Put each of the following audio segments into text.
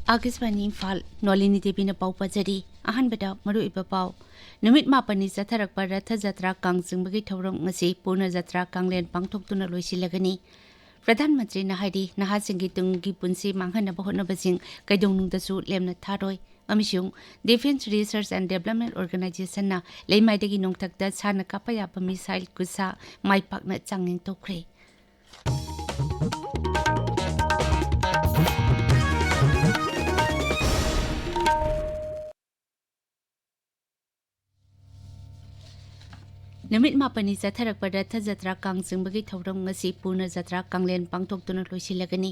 Agiswani Imphal Nolini Devi na pau pajari ahanbada maruiba pau numit mapani satharakpa ratha jatra kangsingbagi thauram ngasi purna jatra kanglen pangthoktuna loisilagani Pradhan Mantri na haidi nahasingi tungi punsi manghanaba hotnabasing kaidongnungdasu lemna tharoi amishung Defense Research and Development Organization na leimaidagi nongthakda sana kapaya pa missile kusa maipakna changing tokre Numit mapani satharakpa ratha jatra kangsingbagi thauram ngasi purna jatra kanglen pangthoktuna loisilagani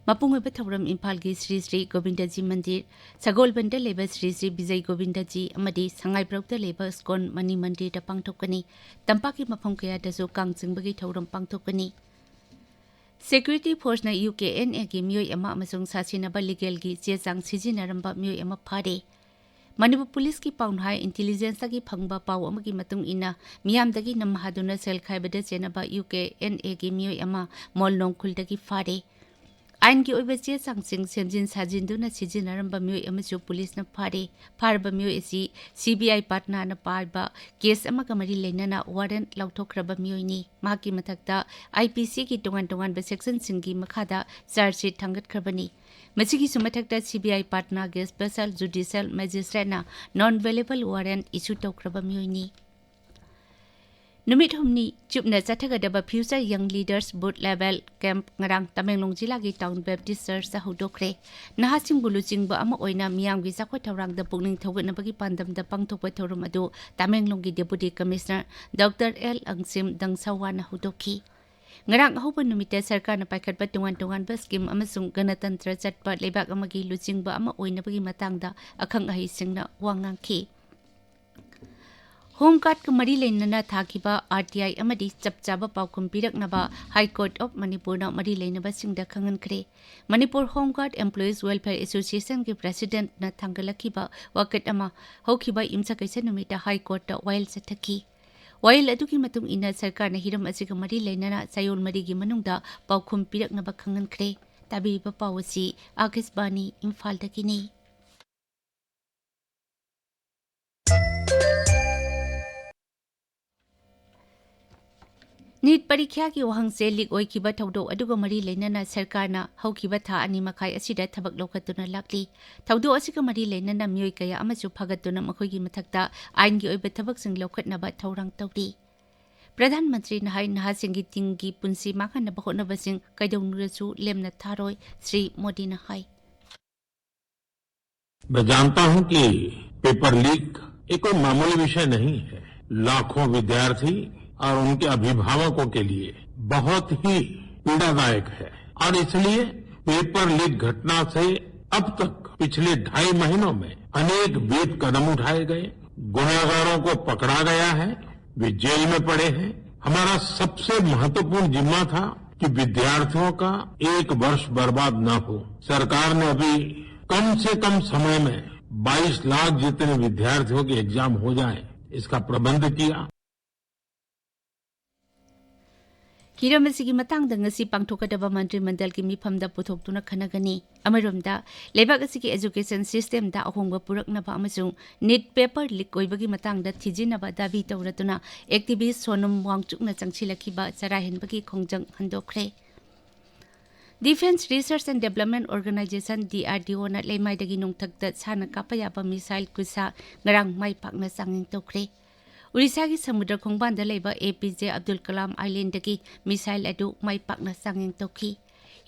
mapungweba thauram Imphal gi Sri Sri Govindaji Mandir Sagolbanda leba Sri Sri Vijay Govindaji amadi Sangaiprokta leba Skon Mani Mandir da pangthokani tampaki mafam kaya dasu kangsingbagi thauram pangthokani Security Force na UKNA gi miyoi ama amasung sasinaba legal gi chechang sijinaramba miyoi ama phare Manipur Police ki paunhai intelligence ki phangba pau amagi matung ina miyamdagi namhaduna sel khaibada chenaba UKNA gi miyoi ama molnong khuldagi fare ain gi oiba che sangsing semjin sajinduna sijinaramba miyoi amachu police na fare farba miyoi asi CBI patna na parba case amaga mari leinana warrant lauthokraba miyoi ni maki mathakta IPC ki tongan ba section singi makhada charge sheet thangat khrabani Machigi sumathakta CBI partner ge special judicial magistrate na non-valuable warrant issue tokraba miyoi Numit humni chupna chathagadaba future young leaders boot level camp ngarang Tamenglong jila gi town Baptist church sa hudokre nahasing buluchingba ama oina miyam gi sakhoi thawrang da pukning thawgatnabagi pandam da pangthokpa thorum adu Tamenglong gi deputy commissioner Dr. L Angsim Dangsawa na hudokhi Ngarang hoban numite sarkar na paikhatba tungan ba scheme amasung ganatantra chatpa lebak amagi luchingba ama oinabagi matangda akhang ahi singna wangangki Home Guard ka mari leinana thakiba RTI amadi chapchaba paukum piraknaba High Court of Manipur na mari leinaba singda khangankre Manipur Home Guard Employees Welfare Association ki president na thangalakiba wakat ama hokiba imsa kaisa numita High Court ta while sathaki While aduki matung ina sarkar na hiram asiga mari leinana sayol marigi manungda paukhum piraknaba khangankre tabi ba pawasi Agisbani Imphal dakini Need parikya ki wahangse lik oikiba thawdo aduga mari leinana sarkar na haukiba tha ani makai asida thabak lokatuna lakli thawdo asiga mari leinana miyoi kaya amachu phagatuna makhoigi mathakta ain gi oiba thabak sing lokhatnaba thawrang tawdi Pradhan Mantri na hai nahasingi tingi punsi makhana bahona basing kaidongnurachu lemna tharoi Sri Modi na hai मैं जानता हूं कि paper leak एक कोई मामूली विषय नहीं है लाखों विद्यार्थी और उनके अभिभावकों के लिए बहुत ही पीड़ादायक है और इसलिए पेपर लीक घटना से अब तक पिछले 2.5 महीनों में अनेक विध कदम उठाए गए गुनहगारों को पकड़ा गया है वे जेल में पड़े हैं हमारा सबसे महत्वपूर्ण जिम्मा था कि विद्यार्थियों का 1 वर्ष बर्बाद न हो सरकार ने अभी कम से कम समय में 22 लाख जितने विद्यार्थियों के एग्जाम हो जाए इसका प्रबंध किया Hiramasi matangda ngasi pangthokadaba mantri mandal ki mifamda puthokuna khanagani amaromda lebak asiki education system da ahongba puraknaba amasung need paper leak oibagi matangda thijinaba dabi tawratuna activist sonam wangchukna changchilakiba charahenbagi khongjang handokre Defense Research and Development Organization DRDO na leimaidagi nongthakda sana kapayaba missile kusa ngarang mai pakna sanging tokre Urisa ki samudra khongbanda leiba APJ Abdul Kalam Island dagi missile adu mai pakna sanging tokhi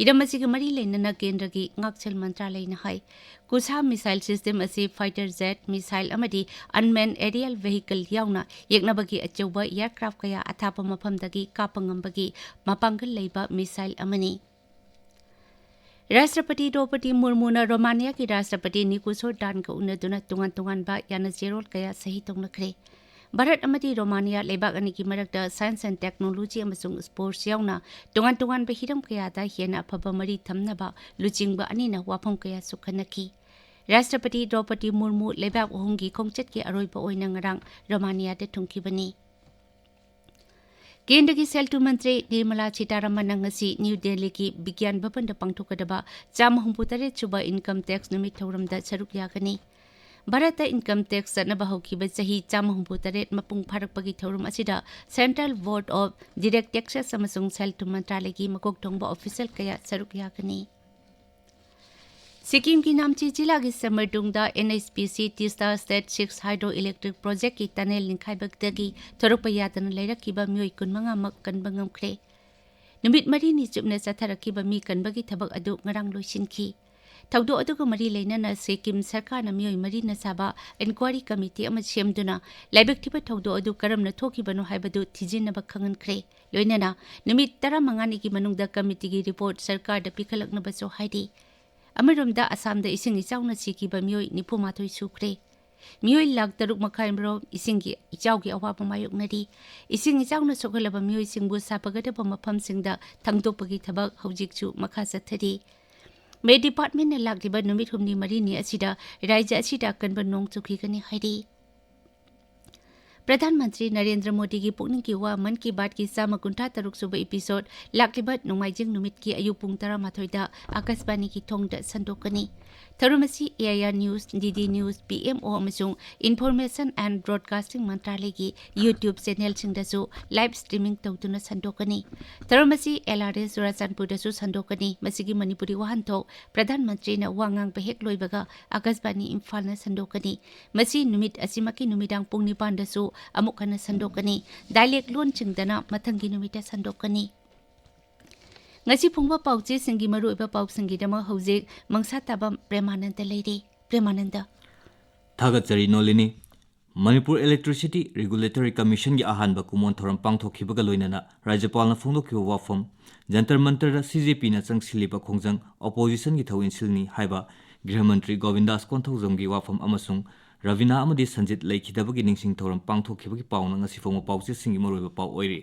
Iramasi ki mari leinana kendra ki ngakchal mantralay na hai kusa missile system asi fighter jet missile amadi unmanned aerial vehicle yauna yeknabagi achauba aircraft kaya athapa mafamdagi kapangambagi mapanggal leiba missile amani Rashtrapati Draupadi Murmu na Romania ki Rashtrapati Nicolae Dan ka unaduna tungan ba yana zerol kaya sahi tongnakre Bharat amadi Romania lebak ani ki marakta science and technology amasung sports yauna tungan ba hiram kaya da hiana phaba mari thamnaba luchingba ani na wafam kaya sukhanaki Rashtrapati Draupadi Murmu lebak ohungi khongchat ki aroiba oina ngarang Romania de thungkibani केंद्र की cell to मंत्री Nirmala Sitharaman ngasi new Delhi की विज्ञान भवन दा पांगथोकदबा 168 सुबा income tax निमित थौरमदा सरुक यागनी भारत इनकम टैक्स चनबा हौखिबा चाही 168 मपुंग फारकपगी थौरम असिदा central board of direct taxes अमसुंग सेल टू मंत्रालय की मकोक थोंबा ऑफिशियल कया सरुक यागनी सिक्किम की नामची जिला की समरदुंगदा NHPC Teesta state 6 hydro electric project की टनल निखाइबगदगी थोरप यादन लेरकिबा मियोय 15 मक कनबा ngamkhre नुमित मरी नि चुपने चथरकिबा मी कनबगी थबक अदु ngarang लोइसिनखी थौदो अदुगो मरी लेनना सिक्किम सरकार न मियोय मरी न साबा इंक्वायरी कमिटी अमा सेमदुना लाइबक्थिबा थौदो अदु करमना थोकिबनो हाइबदु थिजिनबा खंगनख्रे लोइनना नुमित 15 की मनुंगदा कमिटी की रिपोर्ट सरकार द पिखलकनबसो हाइदी अमरमदा असम द इसिंग इचाउना सिकिबा मियोय 94 सुख्रे मियोय लाख 6 मखाइमरो इसिंगी इचाउगी अवाबा मायोगनरी इसिंग इचाउना सोखलबा मियोय सिंगबु सापगदबा मफमसिंगदा थंगदोपगी थबक हौजिकचु मखा चथरी मे डिपार्टमेंट ने लागिबा नुमित हुमनी मरीनी असिदा राज्य असिदा कनबा नोंग चुखिगनी हाइदी प्रधानमंत्री नरेंद्र मोदी की पुकनिंग की वा मन की बात की 153 सुबह एपिसोड लागिबा नोंमाइजिंग नुमित की अयु पुंग 13 आकाशवाणी की थोंगदा संदोकनी थरुमसी AIR news DD news PMO अमसुंग इंफॉर्मेशन एंड ब्रॉडकास्टिंग मंत्रालय की यूट्यूब चैनल सिंगदसु लाइव स्ट्रीमिंग तौदुना संदोकनी थरुमसी LRS जुराचनपुरदसु संदोकनी मसिगी मणिपुरी वहानथो प्रधानमंत्री न वांगांग बहेक लोइबगा आकाशवाणी इम्फाल न संदोकनी मसी नुमित असिमकी नुमिदांग पुंग 9 दसु अमुक हन संदोकनी डायलेक्ट लोन चिंगदना मथंगी नुमिता संदोकनी ngasi phungba pauche singi maru iba pau singi dama hojik Magsatabam Premananda leire Premananda Thagachari Nolini Manipur Electricity Regulatory Commission gi ahanba kumon thoram pangthokhibaga loinana Rajyapal na phongdokhiba wafam Jantar Mantar da CJP na changsiliba khongjang opposition gi thawin silni haiba Griha Mantri Govindas Konthojam gi wafam amasung Ravina amadi Sanjit leikhidabagi ningsing thoram pangthokhibagi pauna ngasi phongba pauche singi maru iba pau oire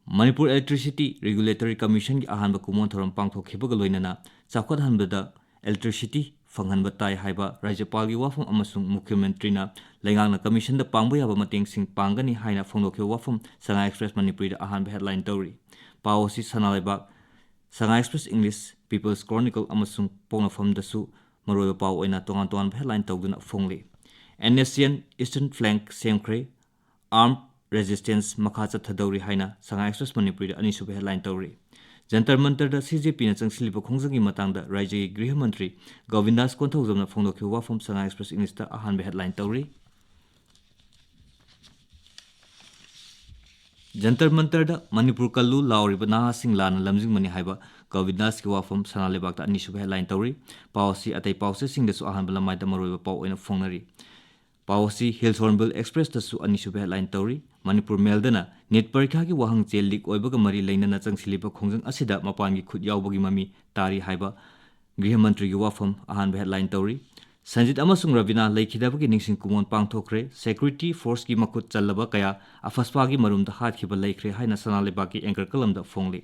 Manipur Electricity Regulatory Commission की आहानबा कुमोन theorem पांगथोखिबगा लोइनना चाखत हनबदा electricity फंगहनबा ताई हाइबा राज्यपाल की वाफम अमसुंग मुख्यमंत्रीना लेंगांगना commission the पांगबा याबा मतेंग सिंग पांगनी हाइना फोंदोखे वाफम Sangai Express Manipuri द आहानबा headline तौरी पाओसी सनालेबा Sangai Express English People's Chronicle अमसुंग पोंगफम दसु मरोय पाव ओइना तोंगान तोंगान हेडलाइन तौदुना फोंगले NSCN ईस्टर्न फ्लैंक सेमख्रे आर्म रेजिस्टेंस मखाचा थदौरी हाइना संगा एक्सप्रेस मणिपुरी अनिसुबे हेडलाइन तौरी जंतर मंतर द CJP न चंगसिलिबा खोंजंगी मतंगदा राज्य की गृह मंत्री गोविंदास कोंथौजमना फोंदोखे वाफम संगा एक्सप्रेस इंग्लिश द आहानबे हेडलाइन तौरी जंतर मंतर द मणिपुर कल्लू लाउरिबा नाहासिंग लाना लमजिंग मनि हाइबा गोविंदास की वाफम सनालेबाक द अनिसुबे हेडलाइन तौरी पावसी अतै पावसे सिंगदसु आहानबा लमाइदा मरोइबा पाव ओइना फोंगनरी पावसी हिल्स हॉर्नबिल एक्सप्रेस तसु अनिसुबे हेडलाइन तौरी मणिपुर मेलदना नेट परीक्षा की वहांग चेल लीक ओइबगा मरी लेनना चंगसिलिबा खोंजंग असिदा मपान की खुद यावबगी ममी तारी हाइबा गृह मंत्री की वाफम आहानबे headline तौरी Sanjit अमसुंग Ravina लेखिदबगी निंगसिंग कुमोन पांगथोखरे security force की मखुद चल्लबा कया अफस्पागी मरुमदा हातखिबा लेखरे हाइना सनालेबाकी एंकर कलमदा फोंगले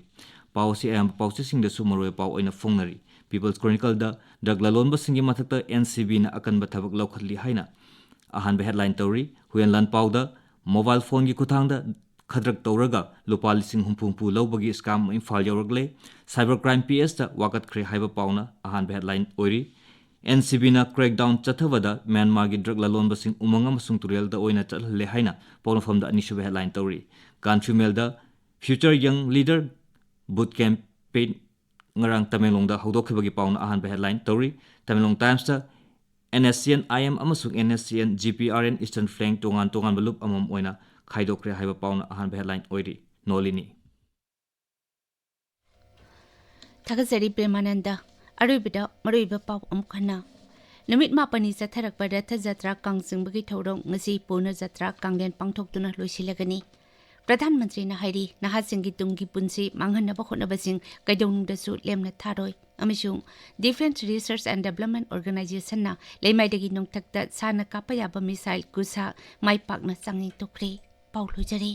पावसी अयम पावसेसिंगदसु मरोय पाव ओइना फोंगनरी पीपल्स क्रॉनिकल द ड्रग ललोनबा सिंगी मथकता NCB ना अकनबा थबक लौखतली हाइना अहानबे हेडलाइन तौरी हुयन लन पाउदा मोबाइल फोन की खुथांगदा खद्रक तौरगा लुपा लिसिंग हुंफुंफु लौबगी स्कैम इम्फाल यौरगले साइबर क्राइम PS दा वाकतख्रे हाइबा पाउना अहानबे हेडलाइन ओइरी NCB ना क्रैकडाउन चथवदा म्यांमार की ड्रग ललोनबसिंग उमंग अमसुंग तुरेल दा ओइना चलहले हाइना पौनफम दा अनिसुबे हेडलाइन तौरी कंट्री मेल दा future young leader boot campaign ngarang Tamenglong da hawdokkhibagi pauna ahanba headline tawri Tamenglong Times da NSCN IM amasung NSCN GPRN Eastern Flank tongan balup amam oina khaidokre haiba pauna ahanba headline oiri Nolini Thagazari Premananda Arubida Maruiba Pau Amkana Numit Mapani Satharak Padata Jatra Kangsing Thorong ngasi Puna Jatra Kanglen Pangthoktuna Loisilagani प्रधानमंत्री न हाइरी नहासिंगी तुंगी पुंसी मांगहनबा खोनबसिंग कैदौनुंगदसु लेमना थारोय अमिसुंग defence research and development organisation ना लेमाइदगी नोंथक्ता साना कापा याबा मिसाइल गुसा माइपाकना चांगी तोख्रे पाउलुजरी